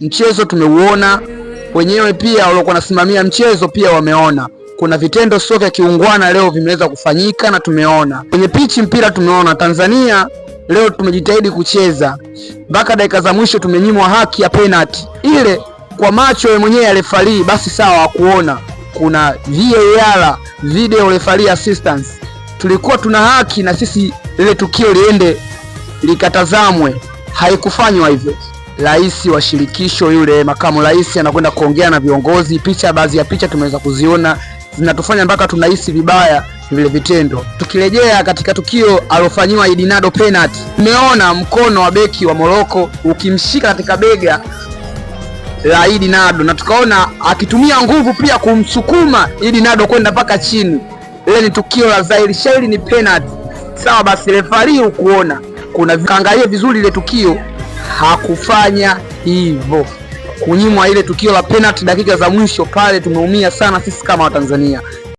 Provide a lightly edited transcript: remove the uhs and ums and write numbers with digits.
mchezo tumeuona, wenyewe pia waliokuwa nasimamia mchezo pia wameona. Kuna vitendo sio vya kiungwana leo vimeweza kufanyika na tumeona. Kwenye pichi mpira tumeona. Tanzania leo tumejitahidi kucheza. Mpaka dakika za mwisho tumenyimwa haki ya penalty. Ile kwa macho ya mwenyewe ya referee basi sawa kuona. Kuna VAR, video referee assistance. Tulikuwa tuna haki na sisi ile tukio liende likatazamwe. Haikufanywa hivyo. Rais wa shirikisho yule makamu rais anakwenda kuongea na viongozi. Baadhi ya picha tumeweza kuziona zinatufanya mpaka tunahisi vibaya vile vitendo. Tukirejea katika tukio alofanywa Idinado penalty, tumeona mkono wa beki wa Morocco ukimshika katika bega la Idinado na tukaona akitumia nguvu pia kumsukuma Idinado kwenda mpaka chini. Ile ni tukio la dhahiri shahiri ni penalty. Sawa, basi referee ukuona kuna kaangalia vizuri ile tukio, hakufanya hivyo. Kunyimwa ile tukio la penalty dakika za mwisho pale tumeumia sana sisi kama Watanzania.